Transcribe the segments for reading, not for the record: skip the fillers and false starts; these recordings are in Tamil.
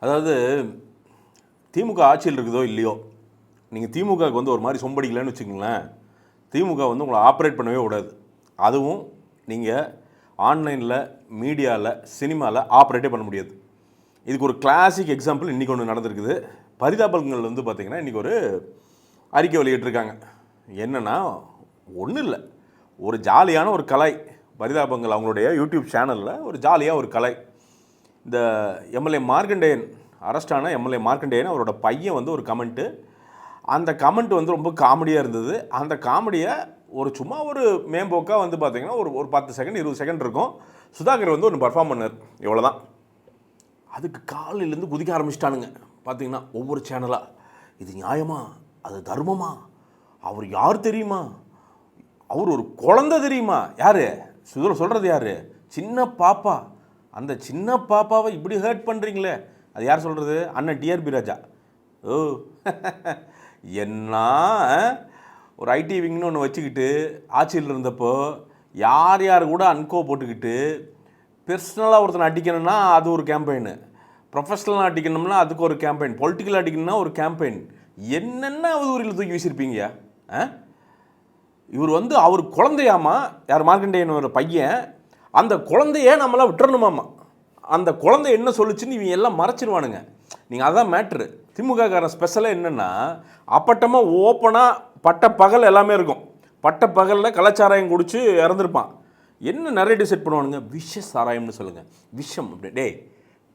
அதாவது திமுக ஆட்சியில் இருக்குதோ இல்லையோ, நீங்கள் திமுகவுக்கு வந்து ஒரு மாதிரி சொம்படிக்கலன்னு வச்சுக்கோங்களேன், திமுக வந்து உங்களை ஆப்ரேட் பண்ணவே கூடாது. அதுவும் நீங்கள் ஆன்லைனில், மீடியாவில், சினிமாவில் ஆப்ரேட்டே பண்ண முடியாது. இதுக்கு ஒரு கிளாசிக் எக்ஸாம்பிள் இன்றைக்கி ஒன்று நடந்திருக்குது. பரிதாபங்கள் வந்து பார்த்திங்கன்னா இன்றைக்கி ஒரு அறிக்கை வெளியிட்டிருக்காங்க. என்னென்னா ஒன்றும் இல்லை, ஒரு ஜாலியான ஒரு கலை. பரிதாபங்கள் அவங்களுடைய யூடியூப் சேனலில் ஒரு ஜாலியாக ஒரு கலை. இந்த எம்எல்ஏ மார்க்கண்டேயன், அரெஸ்டான எம்எல்ஏ மார்க்கண்டேயன் அவரோட பையன் வந்து ஒரு கமெண்ட்டு. அந்த கமெண்ட் வந்து ரொம்ப காமெடியாக இருந்தது. அந்த காமெடியை ஒரு சும்மா ஒரு மேம்போக்காக வந்து பார்த்திங்கன்னா ஒரு 10 செகண்ட் 20 செகண்ட் இருக்கும். சுதாகர் வந்து ஒன்று பர்ஃபார்ம் பண்ணார், இவ்வளோதான். அதுக்கு காலையிலேருந்து குதிக்க ஆரம்பிச்சிட்டானுங்க. பார்த்திங்கன்னா ஒவ்வொரு சேனலாக, இது நியாயமா, அது தர்மமா, அவர் யார் தெரியுமா, அவர் ஒரு குழந்தை தெரியுமா, யார் சொல்கிறது, யார், சின்ன பாப்பா, அந்த சின்ன பாப்பாவை இப்படி ஹர்ட் பண்ணுறீங்களே, அது யார் சொல்கிறது, அண்ணன் டிஆர்பி ராஜா. ஓ என்ன ஒரு ஐடி விங்னு ஒன்று வச்சுக்கிட்டு ஆட்சியில் இருந்தப்போ யார் யார் கூட அன்கோ போட்டுக்கிட்டு பெர்சனலாக ஒருத்தனை அடிக்கணும்னா அது ஒரு கேம்பெயின், ப்ரொஃபஷ்னலாக அடிக்கணும்னா அதுக்கு ஒரு கேம்பெயின், பொலிட்டிக்கலாக அடிக்கணும்னா ஒரு கேம்பெயின், என்னென்ன அவதூறில் தூக்கி வீசியிருப்பீங்க. இவர் வந்து அவர் குழந்தையாமா, யார் மார்க்கண்டேயன் ஒரு பையன், அந்த குழந்தைய நம்மளாம் விட்டுறணுமாம்மா. அந்த குழந்தை என்ன சொல்லிச்சுன்னு இவங்க எல்லாம் மறைச்சிருவானுங்க. நீங்கள் அதான் மேட்ரு. திமுககாரன் ஸ்பெஷலாக என்னென்னா, அப்பட்டமாக ஓப்பனாக பட்ட பகல் எல்லாமே இருக்கும். பட்ட பகலில் கலாச்சாராயம் குடிச்சு இறந்துருப்பான். என்ன நரேட்டிவ் செட் பண்ணுவானுங்க, விஷ சாராயம்னு சொல்லுங்கள், விஷம் அப்படி. டே,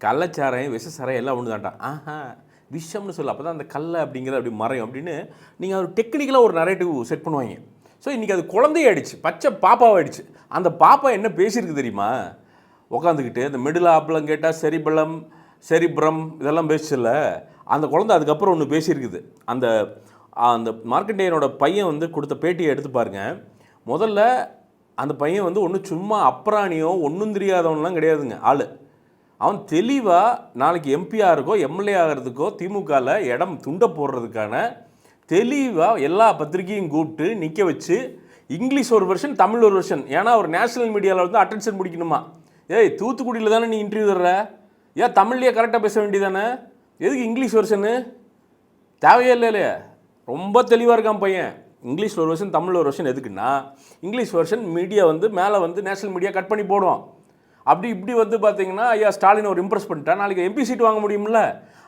கள்ளச்சாராயம் விஷ சாராயம் எல்லாம் ஒன்று தான்டா. விஷம்னு சொல்லு, அப்போ தான் அந்த கல்லை அப்படிங்கிறது அப்படி மறையும் அப்படின்னு நீங்கள் ஒரு டெக்னிக்கலாக ஒரு நரேட்டிவ் செட் பண்ணுவாங்க. ஸோ இன்றைக்கி அது குழந்தையாயிடுச்சு, பச்சை பாப்பாவாயிடுச்சு. அந்த பாப்பா என்ன பேசியிருக்கு தெரியுமா, உட்காந்துக்கிட்டு இந்த மிடில் ஆப்பிளம் கேட்டால் செரிபலம் செரிப்ரம் இதெல்லாம் பேசிச்சில்ல, அந்த குழந்தை அதுக்கப்புறம் ஒன்று பேசியிருக்குது. அந்த அந்த மார்க்கண்டேயனோட பையன் வந்து கொடுத்த பேட்டியை எடுத்து பாருங்கள். முதல்ல அந்த பையன் வந்து ஒன்றும் சும்மா அப்ராணியோ ஒன்றும் தெரியாதவன்லாம் கிடையாதுங்க. ஆள் அவன் தெளிவாக நாளைக்கு எம்பியாக இருக்கோ எம்எல்ஏ ஆகிறதுக்கோ திமுகவில் இடம் துண்டை போடுறதுக்கான தெளிவாக எல்லா பத்திரிக்கையும் கூப்பிட்டு நிற்க வச்சு, இங்கிலீஷ் ஒரு வெர்ஷன், தமிழ் ஒரு வெர்ஷன். ஏன்னா ஒரு நேஷனல் மீடியாவில் வந்து அட்டென்ஷன் பிடிக்கணுமா. ஏய், தூத்துக்குடியில் தானே நீ இன்டர்வியூ தர்ற, ஏன் தமிழ்லேயே கரெக்டாக பேச வேண்டியதானே, எதுக்கு இங்கிலீஷ் வெர்ஷனு, தேவையே இல்லையே. ரொம்ப தெளிவாக இருக்கான் பையன். இங்கிலீஷ் ஒரு வெர்ஷன், தமிழ் ஒரு வெர்ஷன் எதுக்குன்னா, இங்கிலீஷ் வெர்ஷன் மீடியா வந்து மேலே வந்து நேஷனல் மீடியா கட் பண்ணி போடுவோம். அப்படி இப்படி வந்து பார்த்தீங்கன்னா ஐயா ஸ்டாலின் ஒரு இம்ப்ரெஸ் பண்ணிட்டான், நாளைக்கு எம்பி சீட் வாங்க முடியும்ல.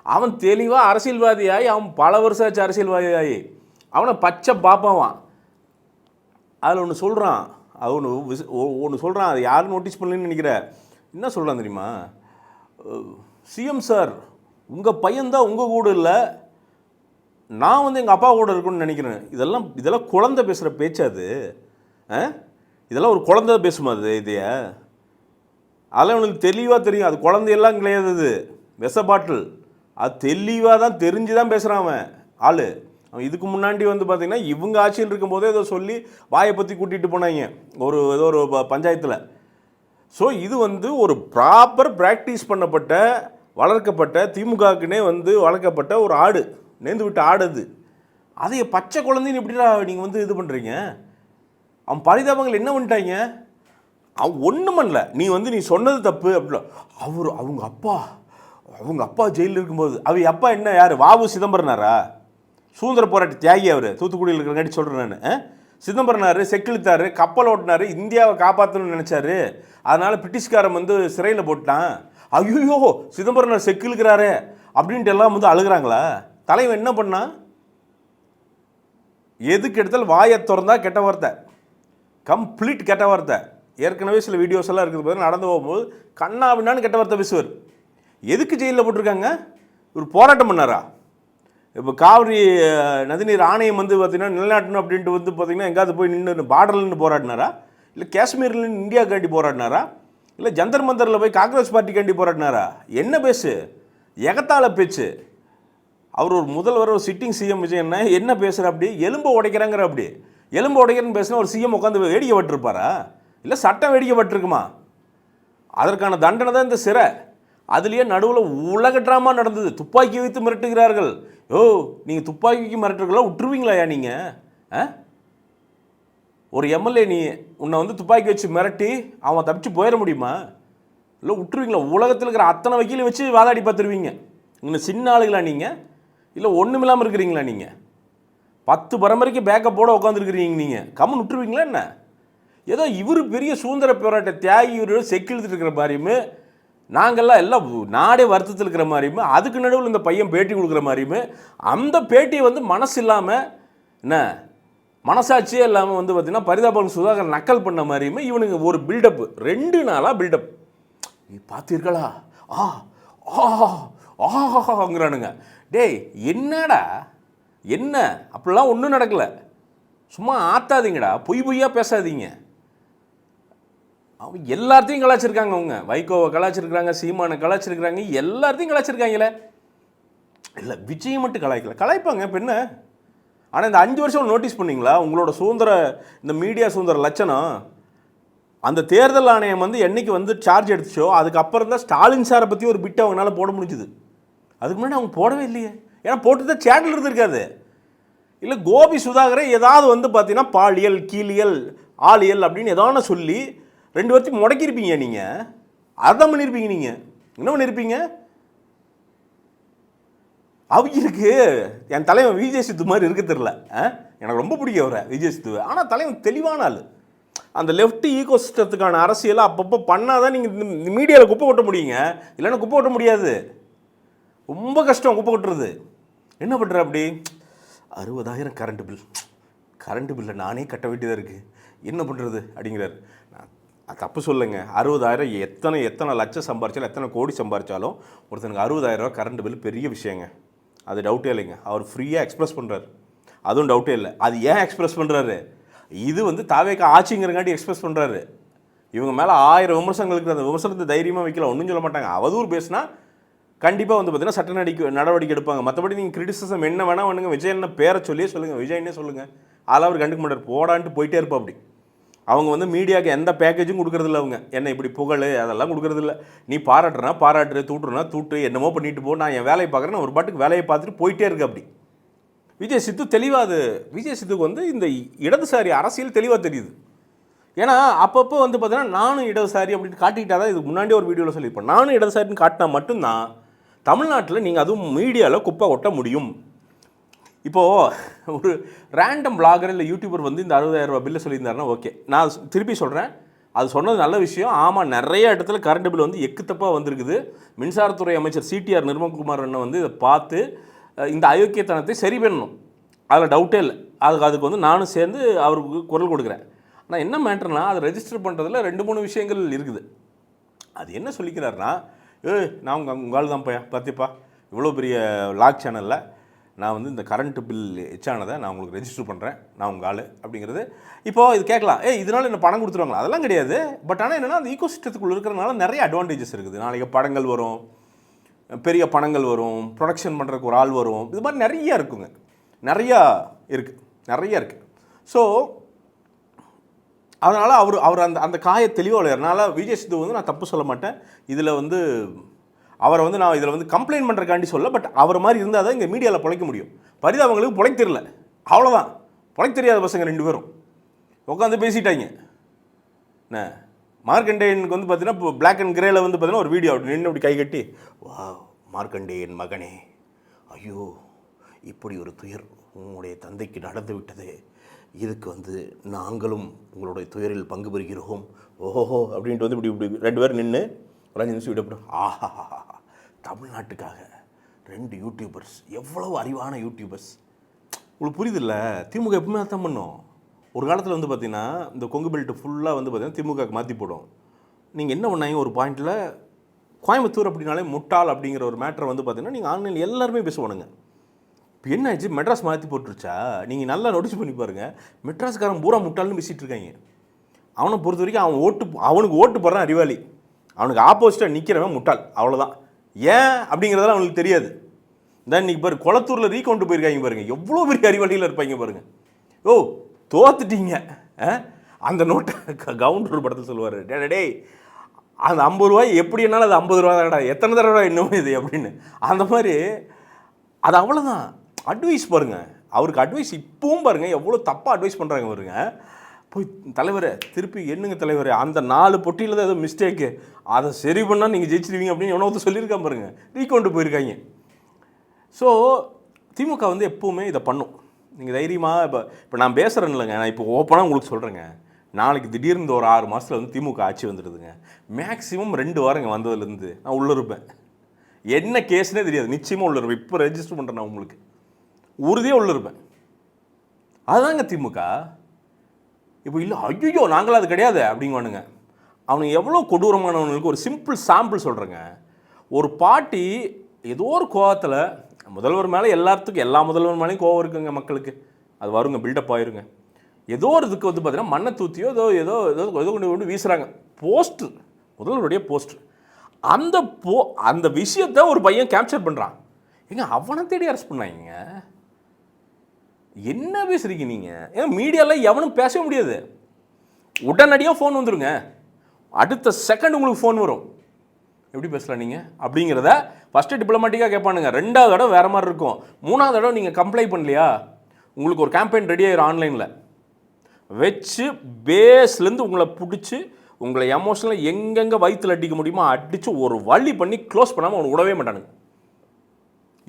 அவன் தெளிவாக அரசியல்வாதியாகி, அவன் பல வருஷம் ஆச்சு அரசியல்வாதியாகி, அவனை பச்சை பாப்பாவான். அதில் ஒன்று சொல்கிறான், அது ஒன்று சொல்கிறான், அது யாரும் நோட்டீஸ் பண்ணலன்னு நினைக்கிறேன். என்ன சொல்கிறான் தெரியுமா, சிஎம் சார் உங்கள் பையன்தான் உங்கள் கூட இல்லை, நான் வந்து எங்கள் அப்பா கூட இருக்குன்னு நினைக்கிறேன். இதெல்லாம் குழந்தை பேசுகிற பேச்சாது, இதெல்லாம் ஒரு குழந்தை பேசுமா அது இதைய. அதெல்லாம் அவனுக்கு தெளிவாக தெரியும், அது குழந்தையெல்லாம் கிடையாது, அது விஷ பாட்டில். அது தெளிவாக தான் தெரிஞ்சு தான் பேசுகிறான் அவன் ஆள். அவன் இதுக்கு முன்னாடி வந்து பார்த்திங்கன்னா இவங்க ஆட்சியில் இருக்கும்போதே ஏதோ சொல்லி வாயை பற்றி கூட்டிகிட்டு போனாங்க ஏதோ ஒரு பஞ்சாயத்தில். ஸோ இது வந்து ஒரு ப்ராப்பர் ப்ராக்டிஸ் பண்ணப்பட்ட வளர்க்கப்பட்ட திமுகவுக்குன்னே வந்து வளர்க்கப்பட்ட ஒரு ஆடு, நேர்ந்து விட்ட ஆடு அது. அதை பச்சை குழந்தைன்னு எப்படிடா நீங்கள் வந்து இது பண்ணுறீங்க. அவன் பரிதாபங்கள் என்ன பண்ணிட்டாங்க, அவன் ஒன்றும் பண்ணல. நீ சொன்னது தப்பு அப்படின்னா, அவங்க அப்பா ஜெயிலில் இருக்கும்போது, அப்பா என்ன யார், வாவு சிதம்பரனாரா, சுதந்திர போராட்ட தியாகி அவர், தூத்துக்குடியில் இருக்கிறங்காட்டி சொல்கிறேன் நான். சிதம்பரனார் செக்கிழுத்தார், கப்பல் ஓட்டினார், இந்தியாவை காப்பாற்றணும்னு நினச்சாரு, அதனால் பிரிட்டிஷ்காரன் வந்து சிறையில் போட்டான். ஐயோ சிதம்பரனார் செக்கிழுக்கிறாரு அப்படின்ட்டு எல்லாம் வந்து அழுகிறாங்களா. தலைவன் என்ன பண்ணான், எதுக்கு எடுத்தாலும் வாயை திறந்தா கெட்ட வார்த்தை, கம்ப்ளீட் கெட்ட வார்த்தை. ஏற்கனவே சில வீடியோஸ் எல்லாம் இருக்குது பார்த்தா, நடந்து போகும்போது கண்ணா அப்படின்னான்னு கெட்ட வார்த்தை பேசுவார். எதுக்கு ஜெயிலில் போட்டிருக்காங்க, ஒரு போராட்டம் பண்ணாரா. இப்போ காவிரி நதிநீர் ஆணையம் வந்து பார்த்திங்கன்னா நிலநாட்டணும் அப்படின்ட்டு வந்து பார்த்திங்கன்னா எங்காவது போய் நின்று பார்டரில் நின்று போராடினாரா, இல்லை காஷ்மீரில் இந்தியாக்காண்டி போராடினாரா, இல்லை ஜந்தர் மந்தரில் போய் காங்கிரஸ் பார்ட்டிக்காண்டி போராடினாரா. என்ன பேசு, எகத்தால பேச்சு. அவர் ஒரு முதல்வர், ஒரு சிட்டிங் சிஎம் விஜய் என்ன பேசுகிற, அப்படி எலும்பை உடைக்கிறாங்கிற, அப்படி எலும்பு உடைக்கிறன்னு பேசுனா ஒரு சிஎம் உட்காந்து வேடிக்கை பட்டிருப்பாரா, இல்லை சட்டம் வேடிக்கை பட்டிருக்குமா. அதற்கான தண்டனை தான் இந்த சிறை. அதுலேயே நடுவில் உலக ட்ராமா நடந்தது, துப்பாக்கி வைத்து மிரட்டுகிறார்கள். நீங்கள் துப்பாக்கிக்கு மிரட்டுறீங்களா, விட்டுருவீங்களாயா நீங்கள். ஒரு எம்எல்ஏ உன்னை வந்து துப்பாக்கி வச்சு மிரட்டி அவன் தப்பிச்சு போயிட முடியுமா, இல்லை விட்டுருவீங்களா. உலகத்தில் இருக்கிற அத்தனை வக்கீலை வச்சு வாதாடி பார்த்துருவீங்க. இன்னும் சின்ன ஆளுங்களா நீங்கள்? இல்லை ஒன்றும் இல்லாமல் இருக்கிறீங்களா நீங்கள்? 10 பரம்பரைக்கு பேக்கப்போட உட்காந்துருக்கிறீங்க நீங்கள். கம்முன்னு விட்டுருவீங்களா என்ன? ஏதோ இவர் பெரிய சுதந்திர போராட்ட தியாகி இவர் செக்கிழுத்துட்டு இருக்கிற மாதிரியுமே, நாங்கள்லாம் எல்லாம் நாடே வருத்தத்தில் இருக்கிற மாதிரியுமே, அதுக்கு நடுவில் இந்த பையன் பேட்டி கொடுக்குற மாதிரியுமே, அந்த பேட்டியை வந்து மனசு இல்லாமல் என்ன மனசாட்சியே இல்லாமல் வந்து பார்த்தீங்கன்னா பரிதாபம் சுதாகர் நக்கல் பண்ண மாதிரியுமே இவனுங்க ஒரு பில்டப் 2 நாளாக பில்டப். நீ பார்த்தீர்களா? ஆ ஆங்கிறானுங்க. டேய் என்னடா என்ன? அப்படிலாம் ஒன்றும் நடக்கலை. சும்மா ஆத்தாதீங்கடா, பொய்யா பேசாதீங்க. அவங்க எல்லாத்தையும் கலாச்சிருக்காங்க. அவங்க வைகோவை கலாச்சிருக்கிறாங்க, சீமானை கலாச்சிருக்கிறாங்க, எல்லாத்தையும் கலாச்சிருக்காங்களே. இல்லை விஜய் மட்டும் கலாய்ப்பாங்க இப்போ என்ன? ஆனால் இந்த 5 வருஷம் நோட்டீஸ் பண்ணிங்களா உங்களோட சுதந்திர இந்த மீடியா சுதந்திர லட்சணம்? அந்த தேர்தல் ஆணையம் வந்து என்னைக்கு வந்து சார்ஜ் எடுத்துச்சோ அதுக்கப்புறம் தான் ஸ்டாலின் சாரை பற்றி ஒரு பிட்டை அவங்களால போட முடிஞ்சுது. அதுக்கு முன்னாடி அவங்க போடவே இல்லையே. ஏன்னா போட்டு தான் சேனல் இருந்திருக்காது. இல்லை கோபி சுதாகரை ஏதாவது வந்து பார்த்தீங்கன்னா பாலியல் கீழியல் ஆளியல் அப்படின்னு ஏதாவது சொல்லி 2 வருஷத்துக்கு முடக்கியிருப்பீங்க. நீங்கள் அதான் பண்ணியிருப்பீங்க. நீங்கள் என்ன பண்ணியிருப்பீங்க? அவங்களுக்கு என் தலைவன் விஜய் சித்து மாதிரி இருக்க தெரில. எனக்கு ரொம்ப பிடிக்கும் அவரை விஜய் சித்துவை. ஆனால் தலைவன் தெளிவான ஆள். அந்த லெஃப்ட் ஈகோ சிஸ்டத்துக்கான அரசியலை அப்பப்போ பண்ணாதான் நீங்கள் இந்த மீடியாவில் குப்பை கொட்ட முடியுங்க. இல்லைன்னா குப்பை கொட்ட முடியாது. ரொம்ப கஷ்டம் குப்பை கொட்டுறது. என்ன பண்ணுற அப்படி 60,000 கரண்ட் பில்லை நானே கட்ட வேண்டியதாக இருக்குது, என்ன பண்ணுறது அப்படிங்கிறார். நான் தப்பு சொல்லுங்க. 60,000 எத்தனை லட்சம் சம்பாரிச்சாலும் எத்தனை கோடி சம்பாரிச்சாலும் ஒருத்தனுக்கு 60,000 ரூபா கரண்ட் பில் பெரிய விஷயங்க. அது டவுட்டே இல்லைங்க. அவர் ஃப்ரீயாக எக்ஸ்பிரஸ் பண்ணுறாரு, அதுவும் டவுட்டே இல்லை. அது ஏன் எக்ஸ்பிரஸ் பண்ணுறாரு? இது வந்து தாவேக்கா ஆட்சிங்கிறங்காட்டி எக்ஸ்பிரஸ் பண்ணுறாரு. இவங்க மேலே 1000 விமர்சனங்களுக்கு அந்த விமர்சனத்தை தைரியமாக வைக்கல, ஒன்றும் சொல்ல மாட்டாங்க. அவதூறு பேசினா கண்டிப்பாக வந்து பார்த்தீங்கன்னா சட்ட நடவடிக்கை எடுப்பாங்க. மற்றபடி நீங்கள் கிரிட்டிசிசம் என்ன வேணால் வேணுங்க. விஜய் என்ன பேரை சொல்லியே சொல்லுங்கள், விஜய்னே சொல்லுங்கள், அதெல்லாம் அவர் கண்டுக்க மாட்டார். போடான்ட்டு போயிட்டே இருப்பா. அப்படி அவங்க வந்து மீடியாவுக்கு எந்த பேக்கேஜும் கொடுக்குறதில்ல. அவங்க என்ன இப்படி புகழ் அதெல்லாம் கொடுக்குறதில்ல. நீ பாராட்டுறனா பாராட்டு, தூட்டுறனா தூட்டு, என்னமோ பண்ணிட்டு போ, நான் என் வேலையை பார்க்குறேன், ஒரு பாட்டுக்கு வேலையை பார்த்துட்டு போயிட்டே இருக்கு. அப்படி விஜய் சித்து தெளிவாக அது விஜய் சித்துக்கு வந்து இந்த இடதுசாரி அரசியல் தெளிவாக தெரியுது. ஏன்னா அப்பப்போ வந்து பார்த்தீங்கன்னா நானும் இடதுசாரி அப்படின்னு காட்டிக்கிட்டா தான், இதுக்கு முன்னாடியே ஒரு வீடியோவில் சொல்லியிருப்பேன், நானும் இடதுசாரின்னு காட்டினா மட்டும்தான் தமிழ்நாட்டில் நீங்கள் அதுவும் மீடியாவில் குப்பை கொட்ட முடியும். இப்போது ஒரு ரேண்டம் பிளாகர் இல்லை யூடியூபர் வந்து இந்த 60,000 ரூபா பில்லை சொல்லியிருந்தாருன்னா ஓகே, நான் திருப்பி சொல்கிறேன், அது சொன்னது நல்ல விஷயம். ஆமாம், நிறைய இடத்துல கரண்ட் பில் வந்து எக்குத்தப்பாக வந்திருக்குது. மின்சாரத்துறை அமைச்சர் சிடிஆர் நிர்மல்குமார் அண்ணன் வந்து இதை பார்த்து இந்த அயோக்கியத்தனத்தை சரி பண்ணணும், அதில் டவுட்டே இல்லை. அதுக்கு வந்து நானும் சேர்ந்து அவருக்கு குரல் கொடுக்குறேன். ஆனால் என்ன மேட்டர்னா, அதை ரெஜிஸ்டர் பண்ணுறதுல 2-3 விஷயங்கள் இருக்குது. அது என்ன சொல்லிக்கிறாருன்னா, நான் உங்கள் தான் பார்த்திப்பா, இவ்வளோ பெரிய லாக் சேனலில் நான் வந்து இந்த கரண்ட் பில் எச்சானதை நான் உங்களுக்கு ரெஜிஸ்டர் பண்ணுறேன், நான் உங்கள் ஆள் அப்படிங்கிறது. இப்போது இது கேட்கலாம், இதனால் என்ன பணம் கொடுத்துருவாங்களா? அதெல்லாம் கிடையாது. பட் ஆனால் என்னென்னா, அந்த ஈகோ சிஸ்டத்துக்குள்ளே இருக்கிறனால நிறைய அட்வான்டேஜஸ் இருக்குது. நாளைக்கு படங்கள் வரும், பெரிய பணங்கள் வரும், ப்ரொடக்ஷன் பண்ணுறதுக்கு ஒரு ஆள் வரும், இது மாதிரி நிறையா இருக்குங்க, நிறையா இருக்குது. ஸோ அதனால் அவர் அந்த காயை தெளிவாக விளையாடுறனால விஜய் சித்து வந்து நான் தப்பு சொல்ல மாட்டேன். இதில் வந்து அவரை வந்து நான் இதில் வந்து கம்ப்ளைண்ட் பண்ணுறக்காண்டி சொல்ல, பட் அவர் மாதிரி இருந்தால் தான் இங்கே மீடியாவில் பிழைக்க முடியும். பரிதாபங்களுக்கு பிழைக்க தெரியல, அவ்வளோதான். பிழைக்க தெரியாத பசங்க 2 பேரும் உட்காந்து பேசிட்டாங்க. என்ன மார்க்கண்டேயனுக்கு வந்து பார்த்தீங்கன்னா இப்போ பிளாக் அண்ட் கிரேல வந்து பார்த்தீங்கன்னா ஒரு வீடியோ அப்படி நின்று அப்படி கை கட்டி, வா மார்க்கண்டேயன் மகனே, ஐயோ இப்படி ஒரு துயர் உங்களுடைய தந்தைக்கு நடந்து விட்டது, இதுக்கு வந்து நாங்களும் உங்களுடைய துயரில் பங்கு பெறுகிறோம், ஓஹோ அப்படின்ட்டு வந்து இப்படி 2 பேர் நின்று ஒரு 5 நிமிஷம் விடப்படும். ஆஹா, தமிழ்நாட்டுக்காக 2 யூடியூபர்ஸ், எவ்வளோ அறிவான யூடியூபர்ஸ். உங்களுக்கு புரியுதில்ல? திமுக எப்பவுமே தான் பண்ணும். ஒரு காலத்தில் வந்து பார்த்திங்கன்னா இந்த கொங்கு பெல்ட்டு ஃபுல்லாக வந்து பார்த்திங்கன்னா திமுகவுக்கு மாற்றி போடும். நீங்கள் என்ன பண்ணாங்க, ஒரு பாயிண்டில் கோயம்புத்தூர் அப்படின்னாலே முட்டாள் அப்படிங்கிற ஒரு மேட்டரை வந்து பார்த்திங்கன்னா நீங்கள் ஆன்லைனில் எல்லாருமே பேசுவானுங்க. இப்போ என்ன ஆச்சு, மெட்ராஸ் மாற்றி போட்டுருச்சா? நீங்கள் நல்லா நோட்டீஸ் பண்ணி பாருங்கள், மெட்ராஸ்காரன் பூரா முட்டாள்னு பேசிகிட்டு இருக்காங்க. அவனை பொறுத்த வரைக்கும் அவனுக்கு ஓட்டு போடுறான் அறிவாளி, அவனுக்கு ஆப்போசிட்டாக நிற்கிறவன் முட்டாள், அவ்வளோதான். ஏன் அப்படிங்கிறதெல்லாம் அவனுக்கு தெரியாது. இந்த இன்றைக்கி பாரு, குளத்தூரில் ரீகவுண்ட் போயிருக்காங்க பாருங்கள், எவ்வளோ பெரிய அறிவாளியில் இருப்பாங்க பாருங்கள். ஓ தோத்துட்டீங்க, அந்த நோட்டை கவுண்டர் படத்தில் சொல்லுவார், டே அந்த 50 ரூபாய் எப்படி என்னாலும் அது 50 ரூபா தான்டா, எத்தனை தடவை இன்னும் இது அப்படின்னு. அந்த மாதிரி அது அவ்வளோதான். அட்வைஸ் பாருங்கள், அவருக்கு அட்வைஸ் இப்பவும் பாருங்கள் எவ்வளோ தப்பாக அட்வைஸ் பண்ணுறாங்க பாருங்க. போய் தலைவரை திருப்பி என்னங்க தலைவர், அந்த 4 பொட்டியில் தான் ஏதோ மிஸ்டேக்கு, அதை சரி பண்ணால் நீங்கள் ஜெயிச்சிருவீங்க அப்படின்னு எவனோ ஒருத்தர் சொல்லியிருக்கான் பாருங்கள். ரீகவுண்ட் போயிருக்காங்க. ஸோ திமுக வந்து எப்போவுமே இதை பண்ணும். நீங்கள் தைரியமாக இப்போ நான் பேசுகிறேன் இல்லைங்க, நான் இப்போ ஓப்பனாக உங்களுக்கு சொல்கிறேங்க, நாளைக்கு திடீர்னு ஒரு 6 மாதத்தில் வந்து திமுக ஆட்சி வந்துடுதுங்க. மேக்ஸிமம் 2 வாரங்க வந்ததுலேருந்து நான் உள்ளே இருப்பேன். என்ன கேஸ்னே தெரியாது, நிச்சயமாக உள்ள இருப்பேன். இப்போ ரெஜிஸ்டர் பண்ணுறேன் நான் உங்களுக்கு, உறுதியாக உள்ள இருப்பேன். அதுதாங்க திமுக. இப்போ இல்லை ஐயோ நாங்களும் அது கிடையாது அப்படிங்குவானுங்க. அவனுக்கு எவ்வளோ கொடூரமானவனுக்கு ஒரு சிம்பிள் சாம்பிள் சொல்கிறேங்க. ஒரு பாட்டி ஏதோ ஒரு கோவத்தில் முதல்வர் மேலே எல்லாத்துக்கும் எல்லா முதல்வர் மேலேயும் கோவம் இருக்குங்க மக்களுக்கு, அது வருங்க, பில்டப் ஆயிருங்க. ஏதோ ஒரு இதுக்கு வந்து பார்த்தீங்கன்னா மண்ணை தூத்தியோ ஏதோ ஏதோ ஏதோ ஏதோ கொண்டு வீசுகிறாங்க. போஸ்டர், முதல்வருடைய போஸ்டர். அந்த விஷயத்தை ஒரு பையன் கேப்சர் பண்ணுறான். ஏங்க அவனை தேடி அரெஸ்ட் பண்ணாங்க. என்ன பேசுறீங்க நீங்கள்? ஏன்னா மீடியாவில் எவனும் பேச முடியாது. உடனடியாக ஃபோன் வந்துடுங்க, அடுத்த செகண்ட் உங்களுக்கு ஃபோன் வரும். எப்படி பேசலாம் நீங்கள் அப்படிங்கிறத ஃபஸ்ட்டு டிப்ளமேட்டிக்காக கேட்பானுங்க. 2வது தடவை வேறு மாதிரி இருக்கும். 3வது தடவை நீங்கள் கம்ப்ளைண்ட் பண்ணலையா, உங்களுக்கு ஒரு கேம்பெயின் ரெடி ஆகிடும் ஆன்லைனில் வச்சு பேஸ்லேருந்து உங்களை பிடிச்சி உங்களை எமோஷனலாக எங்கெங்கே வயிற்றில் அடிக்க முடியுமோ அடித்து ஒரு வழி பண்ணி க்ளோஸ் பண்ணாமல் அவனை விடவே மாட்டானுங்க.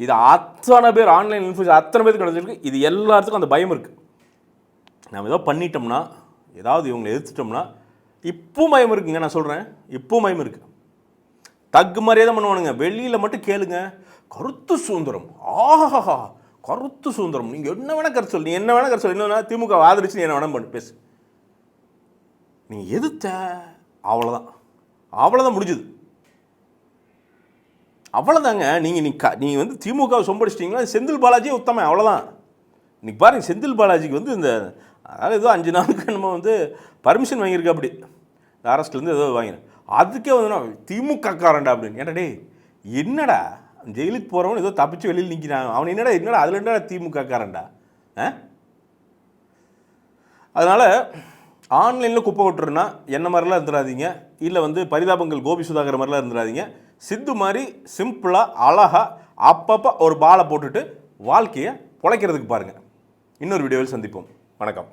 இது அத்தனை பேர் ஆன்லைன் இன்ஃப்ளூயன்ஸ் அத்தனை பேருக்கு கிடச்சிருக்கு. இது எல்லாத்துக்கும் அந்த பயம் இருக்குது. நம்ம ஏதோ பண்ணிட்டோம்னா, ஏதாவது இவங்களை எதிர்த்துட்டோம்னா இப்பவும் பயம் இருக்குங்க. நான் சொல்கிறேன், இப்பவும் பயம் இருக்குது. தக்கு மாதிரியே தான் பண்ணுவானுங்க. வெளியில் மட்டும் கேளுங்க, கருத்து சுதந்திரம், ஆஹா கருத்து சுதந்திரம், நீங்கள் என்ன வேணால் கருத்து சொல்லு, நீ என்ன வேணால் கருத்து சொல்லு, என்ன வேணால் திமுக ஆதரிச்சு நீ என்ன வேணால் பண்ணு பேசு, நீங்கள் எதிர்த்த அவ்வளோதான் முடிஞ்சுது, அவ்வளோதாங்க. நீங்கள் வந்து திமுகவை சொம்படிச்சிட்டிங்களா, செந்தில் பாலாஜியே உத்தமன், அவ்வளோதான். இன்னைக்கு பாருங்கள், செந்தில் பாலாஜிக்கு வந்து இந்த அதாவது ஏதோ 5 நாளுக்கு நம்ம வந்து பர்மிஷன் வாங்கியிருக்கா, அப்படி அரஸ்ட்லேருந்து ஏதோ வாங்கினேன், அதுக்கே வந்து நான் திமுக காரண்டா அப்படின்னு. ஏன்டா டே என்னடா ஜெயிலுக்கு போகிறவன் ஏதோ தப்பிச்சு வெளியில் நிற்கிறான், அவன் என்னடா அதில் என்னடா திமுக காரண்டா? அதனால் ஆன்லைனில் குப்பை கொட்டுறதுனா என்ன மாதிரிலாம் இருந்துடாதீங்க. இல்லை வந்து பரிதாபங்கள் கோபி சுதாகர் மாதிரிலாம் இருந்துடாதீங்க. சித்து மாதிரி சிம்பிளாக அழகாக அப்பப்போ ஒரு பாலை போட்டுட்டு வாழ்க்கையை பொழைக்கிறதுக்கு பாருங்கள். இன்னொரு வீடியோவில் சந்திப்போம். வணக்கம்.